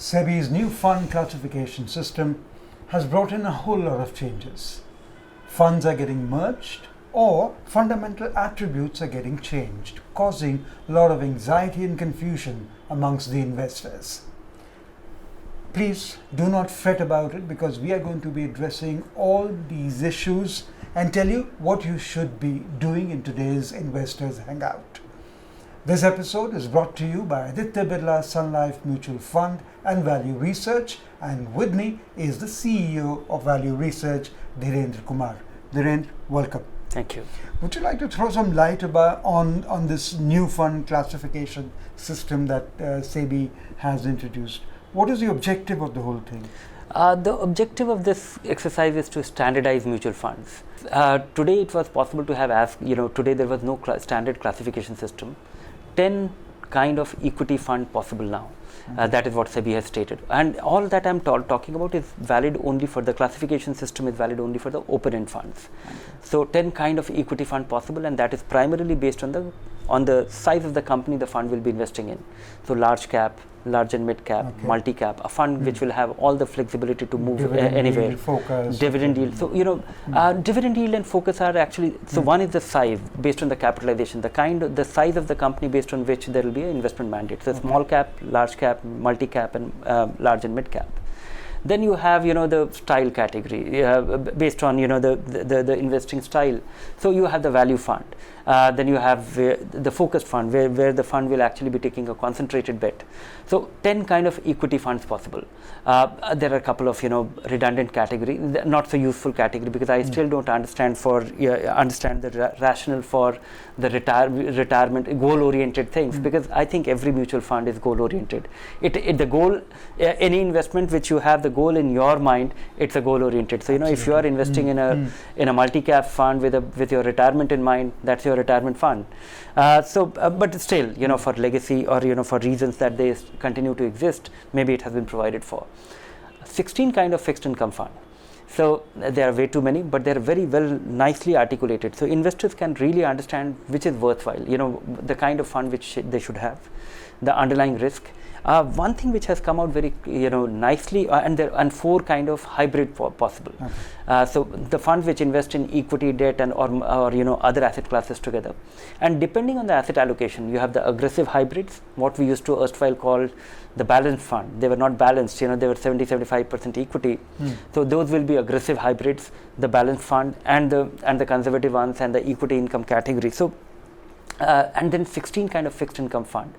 SEBI's new fund classification system has brought in a whole lot of changes. Funds are getting merged or fundamental attributes are getting changed, causing a lot of anxiety and confusion amongst the investors. Please do not fret about it, because we are going to be addressing all these issues and tell you what you should be doing in today's Investors Hangout. This episode is brought to you by Aditya Birla Sun Life Mutual Fund and Value Research, and with me is the CEO of Value Research, Dhirendra Kumar. Dhirendra, welcome. Thank you. Would you like to throw some light on this new fund classification system that SEBI has introduced? What is the objective of the whole thing? The objective of this exercise is to standardize mutual funds. Today it was possible to have, today there was no standard classification system. 10 kind of equity fund possible now. That is what SEBI has stated. And all that I'm talking about is valid only for the classification system, is valid only for the open-end funds. So 10 kind of equity fund possible, and that is primarily based on the size of the company the fund will be investing in. So large cap, large and mid cap, multi-cap, a fund which will have all the flexibility to move anywhere. Yield, focus. Dividend yield. So, dividend yield and focus are actually, so one is the size based on the capitalization, the size of the company based on which there will be an investment mandate. So small cap, large cap, multi-cap, and large and mid cap. Then you have, the style category based on, the investing style. So you have the value fund. Then you have the focused fund where the fund will actually be taking a concentrated bet. So 10 kind of equity funds possible. There are a couple of, redundant category, not so useful category, because I still don't understand the rationale for the retirement goal-oriented things, because I think every mutual fund is goal-oriented. The goal, any investment which you have the goal in your mind, it's a goal-oriented. So if you are investing in a multi-cap fund with your retirement in mind, that's your retirement fund. But still, for legacy or for reasons that they continue to exist, maybe it has been provided for. 16 kind of fixed income fund. So there are way too many, but they're very well nicely articulated. So investors can really understand which is worthwhile, the kind of fund which they should have, the underlying risk. One thing which has come out very nicely, and 4 kind of hybrid possible. So the funds which invest in equity, debt, and or other asset classes together. And depending on the asset allocation, you have the aggressive hybrids, what we used to erstwhile call the balanced fund. They were not balanced, they were 70-75% equity. So those will be aggressive hybrids, the balanced fund, and the conservative ones, and the equity income category. So and then 16 kind of fixed income fund.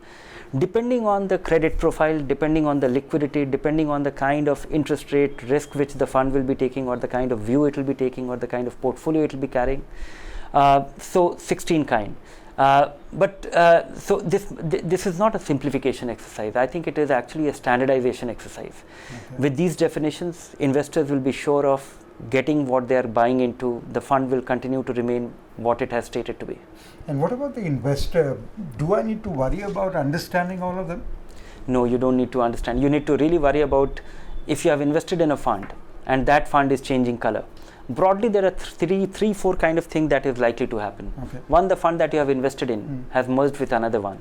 Depending on the credit profile, depending on the liquidity, depending on the kind of interest rate risk which the fund will be taking, or the kind of view it will be taking, or the kind of portfolio it will be carrying. So 16 kind. So this is not a simplification exercise. I think it is actually a standardization exercise. With these definitions, investors will be sure of getting what they are buying into. The fund will continue to remain what it has stated to be. And what about the investor? Do I need to worry about understanding all of them? No, you don't need to understand. You need to really worry about if you have invested in a fund and that fund is changing color. Broadly, there are three, four kind of things that is likely to happen. One, the fund that you have invested in has merged with another one.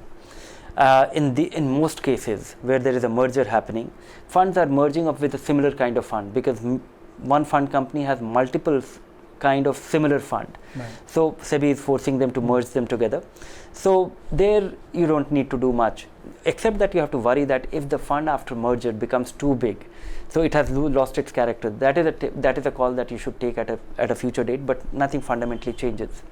In most cases where there is a merger happening, funds are merging up with a similar kind of fund, because one fund company has multiple kind of similar fund. So SEBI is forcing them to merge them together. So there you don't need to do much, except that you have to worry that if the fund after merger becomes too big, so it has lost its character. That is a call that you should take at a future date, but nothing fundamentally changes.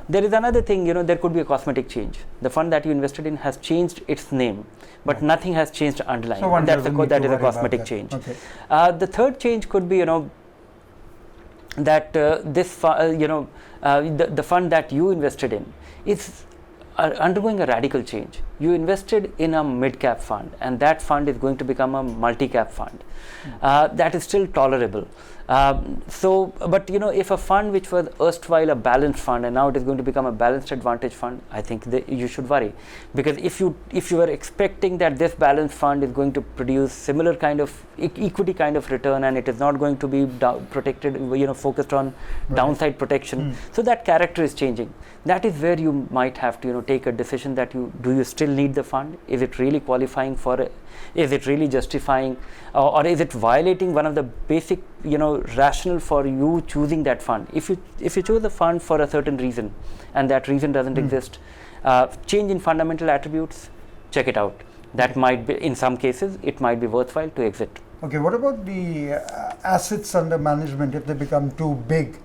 There is another thing, there could be a cosmetic change. The fund that you invested in has changed its name, but nothing has changed underlying. So that is a cosmetic change. The third change could be, that the fund that you invested in is undergoing a radical change. You invested in a mid-cap fund, and that fund is going to become a multi-cap fund. That is still tolerable. But if a fund which was erstwhile a balanced fund and now it is going to become a balanced advantage fund, I think you should worry, because if you are expecting that this balanced fund is going to produce similar kind of equity kind of return, and it is not going to be protected, focused on downside protection, so that character is changing. That is where you might have to take a decision that do you still still need the fund? Is it really qualifying for it? Is it really justifying, or is it violating one of the basic, rationale for you choosing that fund? If you choose a fund for a certain reason, and that reason doesn't exist, change in fundamental attributes, check it out. That might be, in some cases, it might be worthwhile to exit. Okay, what about the assets under management if they become too big?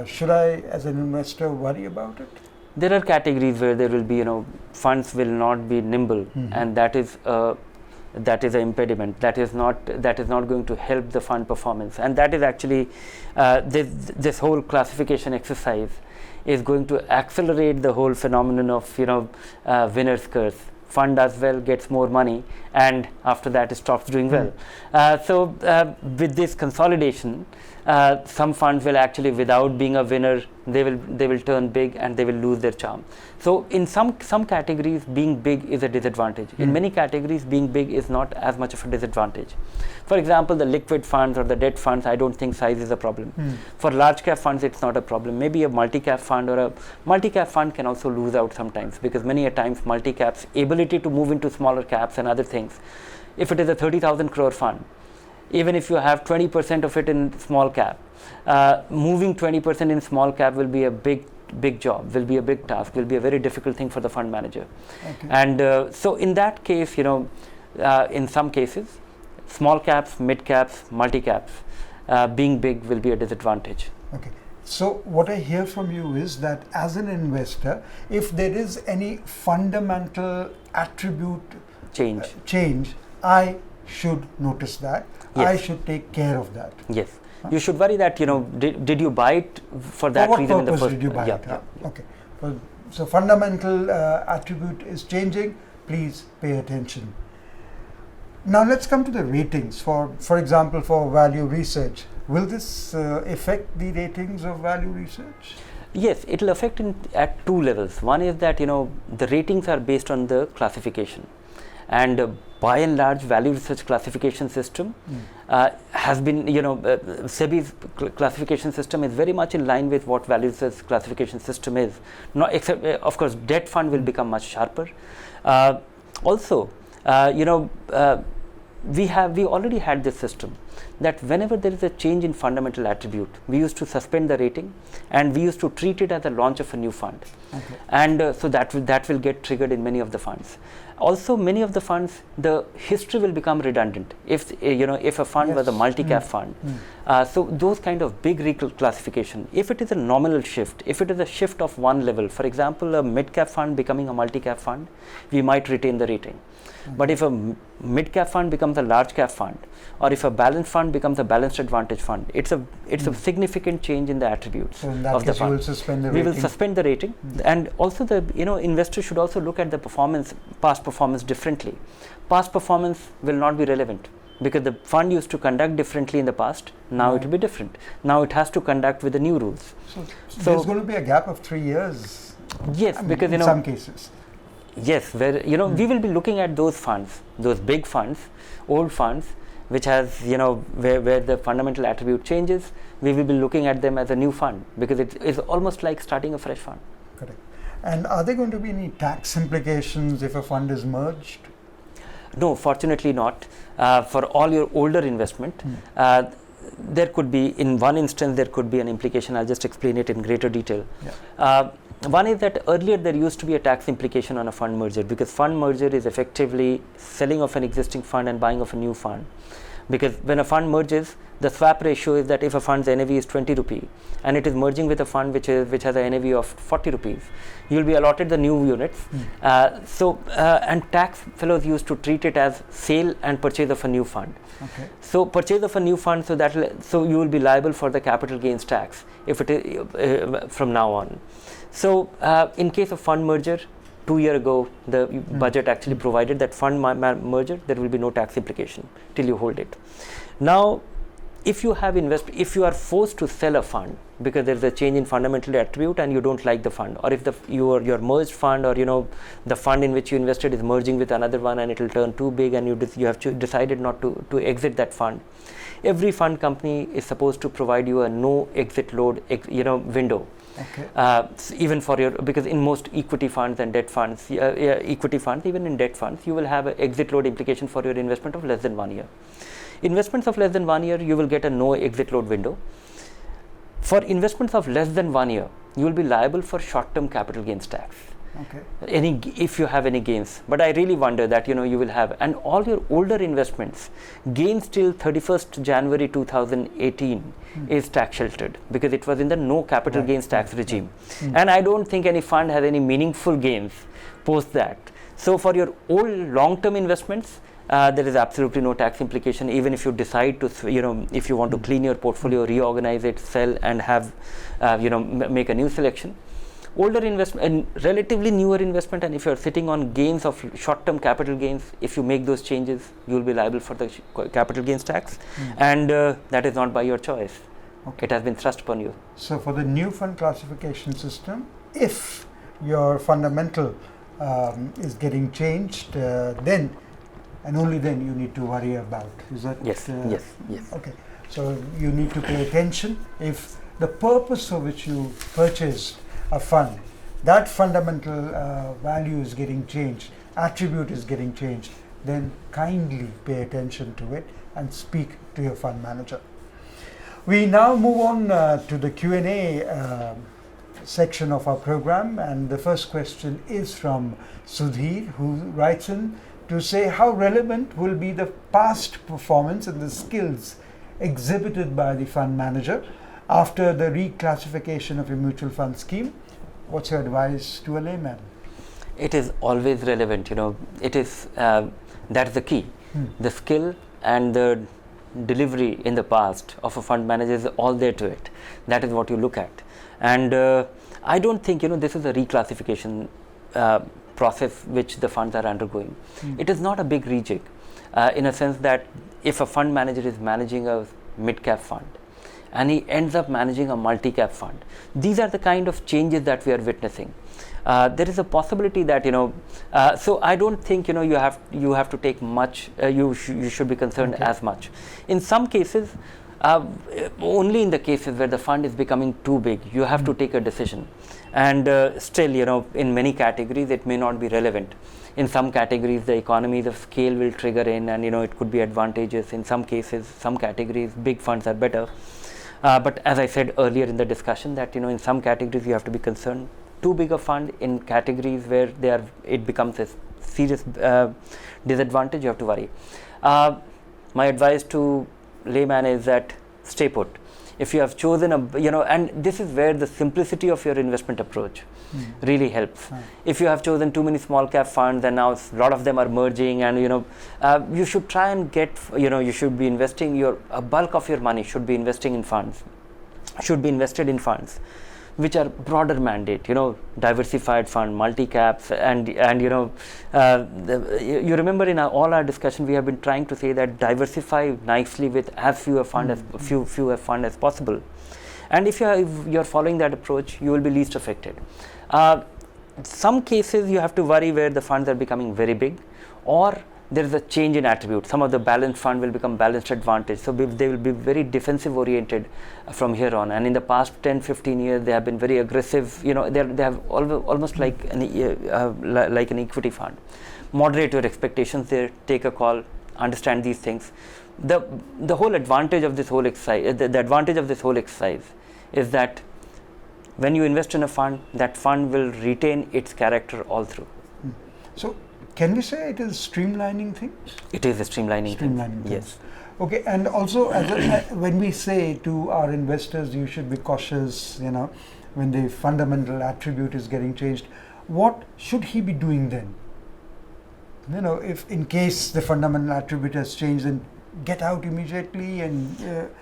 Should I, as an investor, worry about it? There are categories where there will be, funds will not be nimble, and that is an impediment. That is not going to help the fund performance, and that is actually this whole classification exercise is going to accelerate the whole phenomenon of winner's curse. Fund does well, gets more money, and after that it stops doing well. So with this consolidation, some funds will actually, without being a winner, they will turn big and they will lose their charm. So in some categories, being big is a disadvantage. In many categories, being big is not as much of a disadvantage. For example, the liquid funds or the debt funds, I don't think size is a problem. For large cap funds, it's not a problem. Maybe a multi-cap fund or a multi-cap fund can also lose out sometimes, because many a times multi-caps ability to move into smaller caps and other things. If it is a 30,000 crore fund, even if you have 20% of it in small cap, moving 20% in small cap will be a big job, will be a big task, will be a very difficult thing for the fund manager. Okay. And so in that case, in some cases, small caps, mid caps, multi caps, being big will be a disadvantage. Okay. So what I hear from you is that as an investor, if there is any fundamental attribute change, I should notice that. Yes. I should take care of that. Yes. You should worry that, did you buy it for that reason in the first place? Did you buy it? Okay. So fundamental attribute is changing. Please pay attention. Now let's come to the ratings. For example, for value research, will this affect the ratings of value research? Yes, it will affect at two levels. One is that the ratings are based on the classification, and by and large, value research classification system has been, SEBI's classification system is very much in line with what value research classification system is. Not except, of course, debt fund will become much sharper. Also, we already had this system that whenever there is a change in fundamental attribute, we used to suspend the rating and we used to treat it as a launch of a new fund. Okay. And so that will get triggered in many of the funds. Also, many of the funds, the history will become redundant. If a fund was a multi-cap fund, so those kind of big reclassification, if it is a nominal shift, if it is a shift of one level, for example, a mid-cap fund becoming a multi-cap fund, we might retain the rating. But if a mid-cap fund becomes a large-cap fund, or if a balanced fund becomes a balanced advantage fund, it's a significant change in the attributes of the fund. You will suspend the rating. We will suspend the rating, and also the investors should also look at the past performance differently. Past performance will not be relevant because the fund used to conduct differently in the past. Now it will be different. Now it has to conduct with the new rules. So there's going to be a gap of 3 years. Yes, because in some cases. Yes, where we will be looking at those funds, those big funds, old funds, which has where the fundamental attribute changes. We will be looking at them as a new fund because it is almost like starting a fresh fund. Correct. And are there going to be any tax implications if a fund is merged? No, fortunately not. For all your older investment, there could be, in one instance, there could be an implication. I'll just explain it in greater detail. Yeah. One is that earlier there used to be a tax implication on a fund merger, because fund merger is effectively selling of an existing fund and buying of a new fund. Because when a fund merges, the swap ratio is that if a fund's NAV is 20 rupee and it is merging with a fund which has a NAV of 40 rupees, you will be allotted the new units. And tax fellows used to treat it as sale and purchase of a new fund. Okay. So purchase of a new fund, so you will be liable for the capital gains tax if it is from now on. So in case of fund merger, 2 years ago, the budget actually provided that fund merger, there will be no tax implication till you hold it. Now, if you are forced to sell a fund because there is a change in fundamental attribute and you don't like the fund, or if your merged fund or the fund in which you invested is merging with another one and it will turn too big and you have decided not to exit that fund, every fund company is supposed to provide you a no exit load window. Okay. Even for your, because in most equity funds and debt funds, equity funds, even in debt funds, you will have an exit load implication for your investment of less than 1 year. Investments of less than 1 year, you will get a no exit load window. For investments of less than 1 year, you will be liable for short-term capital gains tax. Okay. If you have any gains, but I really wonder that you will have, and all your older investments, gains till 31st January 2018 is tax sheltered because it was in the no capital gains tax regime, and I don't think any fund has any meaningful gains post that. So for your old long-term investments, there is absolutely no tax implication, even if you decide to, if you want to clean your portfolio, reorganize it, sell, and have, make a new selection. Older investment and relatively newer investment, and if you are sitting on gains of short-term capital gains, if you make those changes, you will be liable for the capital gains tax, and that is not by your choice. Okay. It has been thrust upon you. So for the new fund classification system, if your fundamental is getting changed, then and only then you need to worry about. Is that? Yes. Yes. Okay. So you need to pay attention if the purpose for which you purchased a fund, that fundamental value is getting changed, attribute is getting changed, then kindly pay attention to it and speak to your fund manager. We now move on to the Q&A section of our program, and the first question is from Sudhir, who writes in to say how relevant will be the past performance and the skills exhibited by the fund manager after the reclassification of a mutual fund scheme. What's your advice to a layman? It is always relevant, it is, that's the key. The skill and the delivery in the past of a fund manager is all there to it. That is what you look at. And I don't think, this is a reclassification process which the funds are undergoing. It is not a big rejig in a sense that if a fund manager is managing a mid-cap fund, and he ends up managing a multi-cap fund. These are the kind of changes that we are witnessing. There is a possibility that so I don't think you have to take much. You should be concerned as much. In some cases, only in the cases where the fund is becoming too big, you have to take a decision. And still, in many categories, it may not be relevant. In some categories, the economies of scale will trigger in, and it could be advantageous. In some cases, some categories, big funds are better. But as I said earlier in the discussion, that in some categories you have to be concerned. Too big a fund, in categories where it becomes a serious disadvantage, you have to worry. My advice to layman is that stay put. If you have chosen and this is where the simplicity of your investment approach really helps. If you have chosen too many small cap funds and now a lot of them are merging, and you should try and get, you should be investing a bulk of your money should be invested in funds which are broader mandate, diversified fund, multi-caps, and you remember in all our discussion we have been trying to say that diversify nicely with as fewer fund as possible, and if you're following that approach, you will be least affected. Some cases you have to worry where the funds are becoming very big, or there is a change in attribute. Some of the balanced fund will become balanced advantage, so they will be very defensive oriented from here on. And in the past 10-15 years, they have been very aggressive. They have almost like an equity fund. Moderate your expectations there. Take a call. Understand these things. The whole advantage of this whole exercise, the advantage of this whole exercise, is that when you invest in a fund, that fund will retain its character all through. So, can we say it is streamlining thing? It is a streamlining thing. Yes. Okay, and also when we say to our investors, you should be cautious, when the fundamental attribute is getting changed, what should he be doing then? If in case the fundamental attribute has changed, then get out immediately and...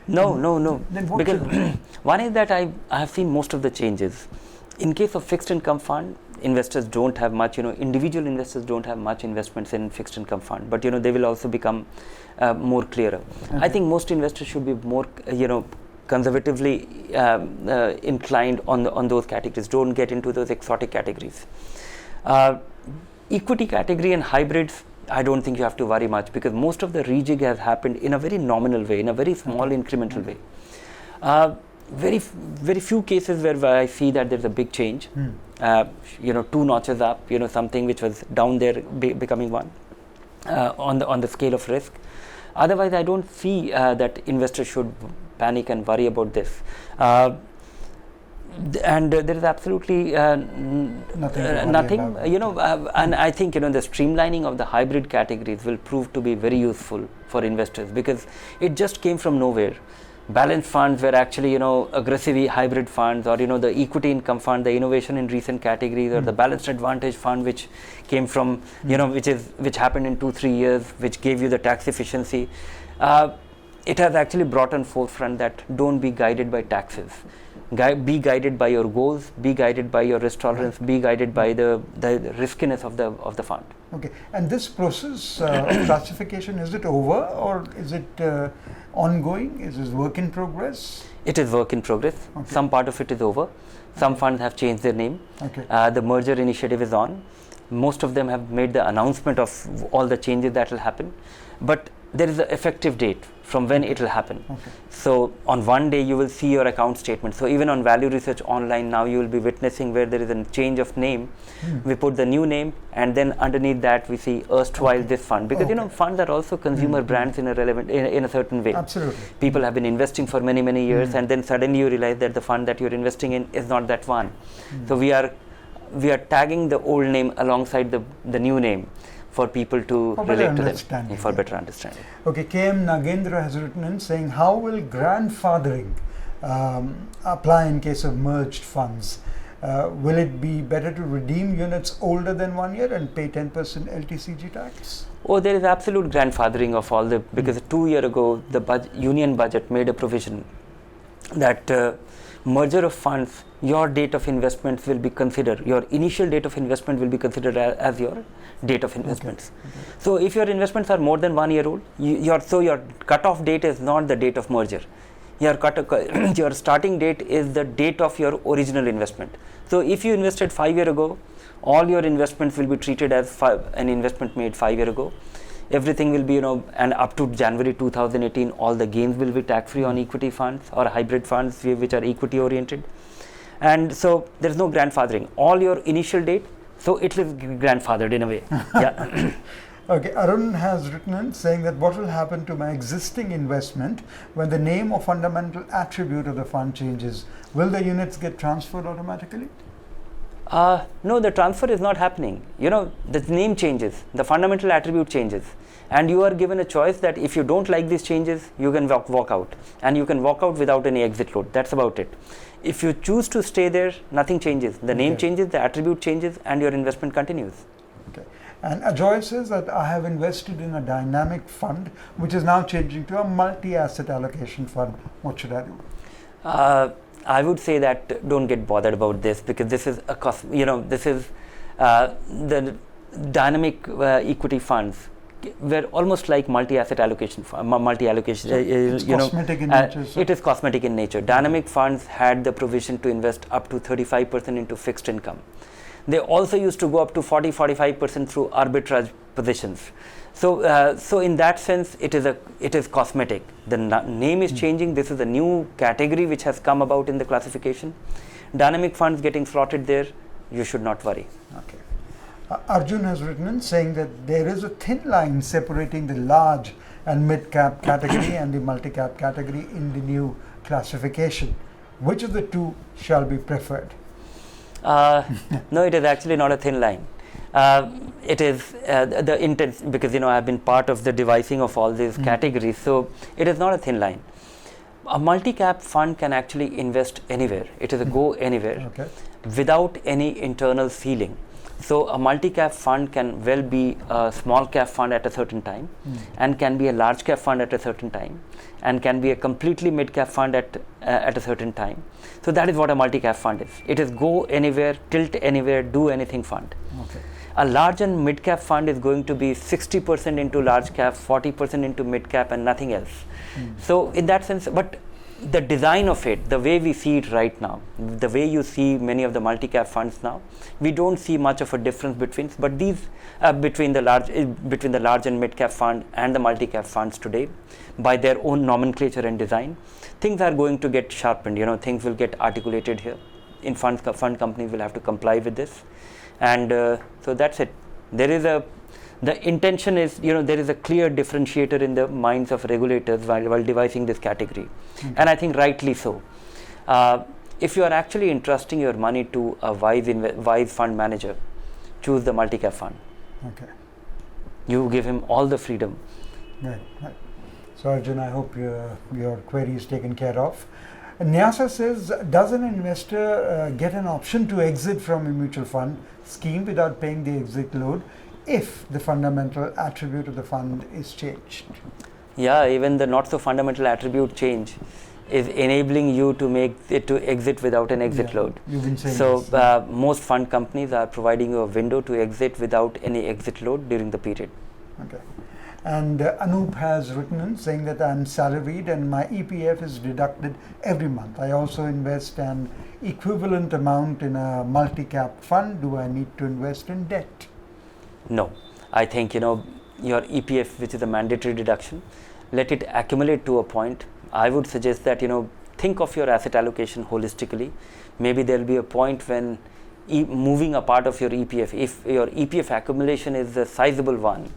No. Then what because should one is that I have seen most of the changes. In case of fixed income fund, investors don't have much, individual investors don't have much investments in fixed income fund, but they will also become more clearer. Okay. I think most investors should be more, conservatively inclined on those categories. Don't get into those exotic categories. Equity category and hybrids, I don't think you have to worry much, because most of the rejig has happened in a very nominal way, in a very small incremental way. very few cases where I see that there's a big change. 2 notches up, something which was down there becoming one on the scale of risk. Otherwise, I don't see that investors should panic and worry about this. And there is absolutely nothing. And I think the streamlining of the hybrid categories will prove to be very useful for investors, because it just came from nowhere. Balanced funds were actually aggressive hybrid funds, or the equity income fund, the innovation in recent categories, or the balanced advantage fund, which came from which happened in 2-3 years, which gave you the tax efficiency. It has actually brought on forefront that don't be guided by taxes. Be guided by your goals, be guided by your risk tolerance, be guided by the riskiness of the fund. Okay, and this process of classification, is it over, or is it ongoing? Is it work in progress? It is work in progress. Okay. Some part of it is over. Some funds have changed their name. Okay. The merger initiative is on. Most of them have made the announcement of all the changes that will happen, but there is an effective date from when it will happen. Okay. So on one day you will see your account statement. So even on Value Research Online now you will be witnessing where there is a change of name. We put the new name, and then underneath that we see erstwhile this fund, because funds are also consumer brands in a certain way. Absolutely. People have been investing for many years, and then suddenly you realize that the fund that you're investing in is not that one. So we are tagging the old name alongside the new name for people to relate to them, for better understanding. Okay, KM Nagendra has written in saying, how will grandfathering apply in case of merged funds? Will it be better to redeem units older than 1 year and pay 10% LTCG tax? Oh, there is absolute grandfathering of all the, because 2 years ago the union budget made a provision that merger of funds, your date of investments will be considered, your initial date of investment will be considered as your date of investments. Okay. So if your investments are more than 1 year old, your cutoff date is not the date of merger. Your starting date is the date of your original investment. So if you invested 5 years ago, all your investments will be treated as an investment made 5 years ago. Everything will be, and up to January 2018, all the gains will be tax-free on equity funds or hybrid funds which are equity-oriented. And so there is no grandfathering. All your initial date, so it is grandfathered in a way. Yeah. Okay, Arun has written in saying that what will happen to my existing investment when the name or fundamental attribute of the fund changes? Will the units get transferred automatically? No, the transfer is not happening. The name changes, the fundamental attribute changes, and you are given a choice that if you don't like these changes, you can walk out, and you can walk out without any exit load. That's about it. If you choose to stay there, nothing changes. The name changes, the attribute changes, and your investment continues. Okay. And Ajoy says that I have invested in a dynamic fund, which is now changing to a multi-asset allocation fund. What should I do? I would say that don't get bothered about this, because this is a cost. This is the dynamic equity funds were almost like multi-asset allocation, multi-allocation. It's cosmetic in nature. It is cosmetic in nature. Dynamic funds had the provision to invest up to 35% into fixed income. They also used to go up to 40-45% through arbitrage positions. So in that sense, it is cosmetic. The name is changing. This is a new category which has come about in the classification. Dynamic funds getting slotted there, you should not worry. Okay. Arjun has written in saying that there is a thin line separating the large and mid-cap category and the multi-cap category in the new classification. Which of the two shall be preferred? No, it is actually not a thin line. It is the intent, because I have been part of the devising of all these categories, so it is not a thin line. A multi-cap fund can actually invest anywhere. It is a go anywhere without any internal ceiling. So a multi-cap fund can well be a small cap fund at a certain time, and can be a large cap fund at a certain time, and can be a completely mid-cap fund at a certain time. So that is what a multi-cap fund is. It is go anywhere, tilt anywhere, do anything fund. Okay. A large and mid-cap fund is going to be 60% into large cap, 40% into mid-cap, and nothing else. So in that sense, but the design of it, the way we see it right now, the way you see many of the multi-cap funds now, we don't see much of a difference between, but these between the large and mid-cap fund and the multi-cap funds today, by their own nomenclature and design, things are going to get sharpened. Things will get articulated here. In fund companies will have to comply with this, and so that's it. The intention is, there is a clear differentiator in the minds of regulators while devising this category, and I think rightly so. If you are actually entrusting your money to a wise fund manager, choose the multi-cap fund. Okay. You give him all the freedom. Right. So Arjun, I hope your query is taken care of. Nyasa says, does an investor get an option to exit from a mutual fund scheme without paying the exit load if the fundamental attribute of the fund is changed? Yeah, even the not so fundamental attribute change is enabling you to exit without an exit load. You've been saying so this. Most fund companies are providing you a window to exit without any exit load during the period. Okay. And Anup has written in saying that I'm salaried and my EPF is deducted every month. I also invest an equivalent amount in a multi-cap fund. Do I need to invest in debt? No. I think, your EPF, which is a mandatory deduction, let it accumulate to a point. I would suggest that, think of your asset allocation holistically. Maybe there will be a point when moving a part of your EPF, if your EPF accumulation is a sizable one,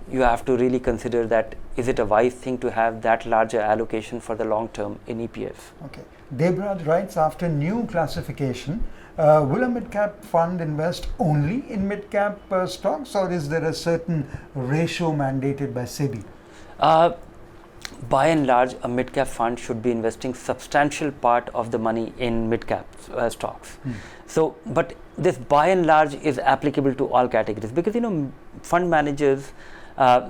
you have to really consider that, is it a wise thing to have that larger allocation for the long term in EPF? Okay. Debraj writes, after new classification, will a mid-cap fund invest only in mid-cap stocks, or is there a certain ratio mandated by SEBI? By and large, a mid-cap fund should be investing substantial part of the money in mid-cap stocks. So, but this by and large is applicable to all categories, because fund managers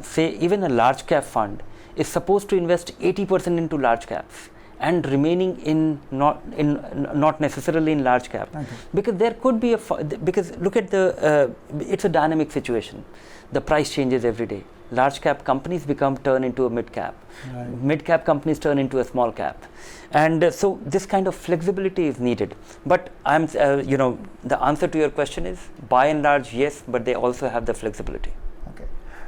say even a large cap fund is supposed to invest 80% into large caps and remaining in not necessarily in large cap, because there could be because look at it's a dynamic situation. The price changes every day. Large cap companies turn into a mid cap. Right. Mid cap companies turn into a small cap, and so this kind of flexibility is needed. But the answer to your question is, by and large, yes, but they also have the flexibility. Okay.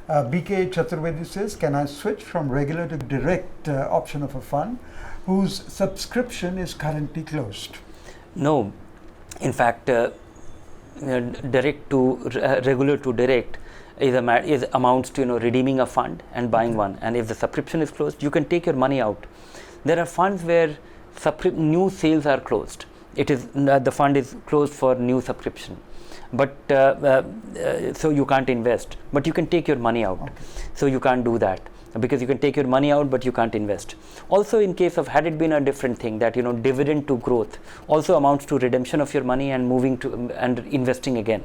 BK Chaturvedi says, can I switch from regular to direct option of a fund whose subscription is currently closed? No, in fact, direct to regular to direct is amounts to redeeming a fund and buying one, and if the subscription is closed, you can take your money out. There are funds where new sales are closed. It is the fund is closed for new subscription, but so you can't invest, but you can take your money out. Okay. So you can't do that, because you can take your money out but you can't invest. Also, in case of, had it been a different thing, that dividend to growth also amounts to redemption of your money and moving to and investing again.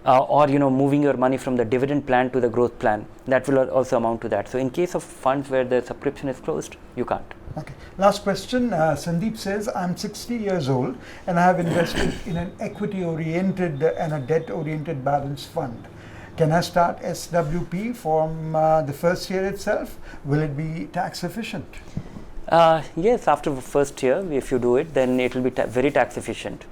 Or moving your money from the dividend plan to the growth plan, that will also amount to that. So in case of funds where the subscription is closed, you can't. Okay. Last question. Sandeep says, I'm 60 years old and I have invested in an equity oriented and a debt oriented balanced fund. Can I start SWP from the first year itself? Will it be tax efficient? Yes, after the first year, if you do it, then it will be very tax efficient.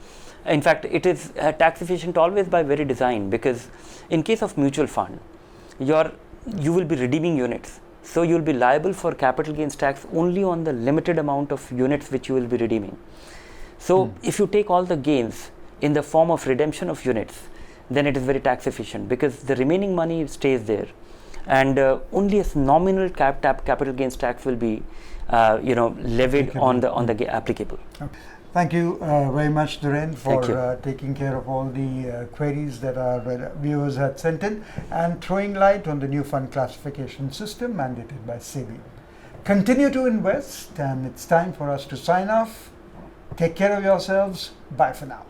In fact, it is tax efficient always by very design, because in case of mutual fund, you will be redeeming units. So you will be liable for capital gains tax only on the limited amount of units which you will be redeeming. So if you take all the gains in the form of redemption of units, then it is very tax efficient, because the remaining money stays there, and only a nominal capital gains tax will be levied on the applicable. Okay. Thank you very much, Dhiren, for taking care of all the queries that our viewers had sent in and throwing light on the new fund classification system mandated by SEBI. Continue to invest, and it's time for us to sign off. Take care of yourselves. Bye for now.